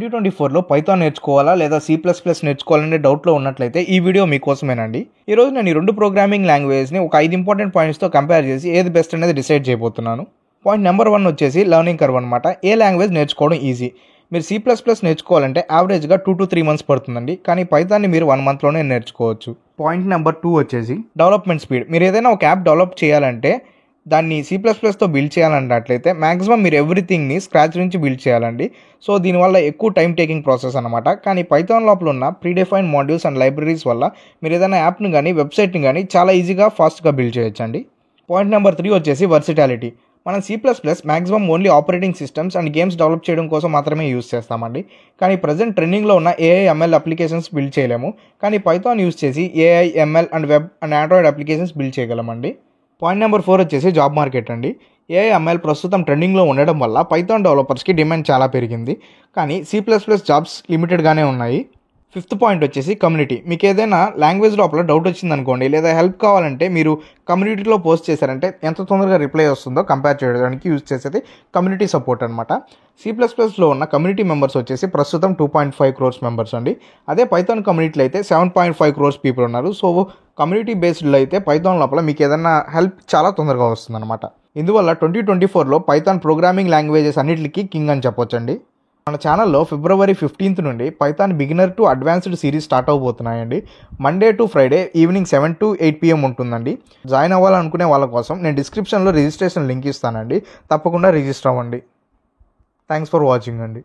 2024లో Python నేర్చుకోవాలా లేదా C plus plus నేర్చుకోవాలనే డౌట్లో ఉన్నట్లయితే ఈ వీడియో మీకోసమేనండి. ఈరోజు నేను ఈ రెండు ప్రోగ్రామింగ్ లాంగ్వేజెస్ని ఒక 5 ఇంపార్టెంట్ పాయింట్స్తో కంపేర్ చేసి ఏది బెస్ట్ అనేది డిసైడ్ చేయబోతున్నాను. పాయింట్ నెంబర్ 1 వచ్చేసి లెర్నింగ్ కర్వ్ అనమాట. ఏ లాంగ్వేజ్ నేర్చుకోవడం ఈజీ. మీరు సి ప్లస్ ప్లస్ నేర్చుకోవాలంటే యావరేజ్గా 2 to 3 months పడుతుందండి, కానీ పైథాన్ని మీరు 1 monthలోనే నేర్చుకోవచ్చు. పాయింట్ నెంబర్ 2 వచ్చేసి డెవలప్మెంట్ స్పీడ్. మీరు ఏదైనా ఒక యాప్ డెవలప్ చేయాలంటే దాన్ని సి ప్లస్ ప్లస్తో బిల్డ్ చేయాలన్నట్లయితే మ్యాక్సిమం మీరు ఎవ్రీథింగ్ని స్క్రాచ్ నుంచి బిల్డ్ చేయాలండి. సో దీనివల్ల ఎక్కువ టైం టేకింగ్ ప్రాసెస్ అనమాట. కానీ పైథాన్ లోపల ఉన్న ప్రీడిఫైన్డ్ మాడ్యూల్స్ అండ్ లైబ్రరీస్ వల్ల మీరు ఏదైనా యాప్ని కానీ వెబ్సైట్ని కానీ చాలా ఈజీగా ఫాస్ట్గా బిల్డ్ చేయొచ్చండి. పాయింట్ నెంబర్ 3 వచ్చేసి వర్సిటాలిటీ. మనం C plus plus maximum only operating systems and games develop చేయడం కోసం మాత్రమే యూజ్ చేస్తామండి. కానీ ప్రజెంట్ ట్రెండింగ్లో ఉన్న ఏఐ ఎంఎల్ అప్లికేషన్స్ బిల్డ్ చేయలేము. కానీ పైథాన్ యూజ్ చేసి AI ML and web and Android applications build చేయగలమండి. పాయింట్ నెంబర్ 4 వచ్చేసి జాబ్ మార్కెట్ అండి. ఏఐ ఎంఎల్ ప్రస్తుతం ట్రెండింగ్లో ఉండడం వల్ల పైథాన్ డెవలపర్స్కి డిమాండ్ చాలా పెరిగింది. కానీ సి ప్లస్ ప్లస్ జాబ్స్ లిమిటెడ్గానే ఉన్నాయి. 5th పాయింట్ వచ్చేసి కమ్యూనిటీ. మీకు ఏదైనా లాంగ్వేజ్ లోపల డౌట్ వచ్చిందనుకోండి, లేదా హెల్ప్ కావాలంటే మీరు కమ్యూనిటీలో పోస్ట్ చేశారంటే ఎంత తొందరగా రిప్లై వస్తుందో కంపేర్ చేయడానికి యూజ్ చేసేది కమ్యూనిటీ సపోర్ట్ అనమాట. సి ప్లస్ ప్లస్లో ఉన్న కమ్యూనిటీ మెంబర్స్ వచ్చేసి ప్రస్తుతం 2.5 crores మెంబర్స్ అండి. అదే పైథాన్ కమ్యూనిటీలో అయితే 7.5 crores పీపుల్ ఉన్నారు. సో కమ్యూనిటీ బేస్డ్లో అయితే పైథాన్ లోపల మీకు ఏదైనా హెల్ప్ చాలా తొందరగా వస్తుంది అనమాట. ఇందువల్ల 2024లో పైథాన్ ప్రోగ్రామింగ్ లాంగ్వేజెస్ అన్నిటికీ కింగ్ అని చెప్పొచ్చండి. మన ఛానల్లో February 15th నుండి Python beginner to advanced series start అవబోతున్నాయండి. Monday to Friday evening 7 to 8 PM ఉంటుందండి. జాయిన్ అవ్వాలనుకునే వాళ్ళ కోసం నేను డిస్క్రిప్షన్లో రిజిస్ట్రేషన్ లింక్ ఇస్తానండి. తప్పకుండా రిజిస్టర్ అవ్వండి. థ్యాంక్స్ ఫర్ వాచింగ్ అండి.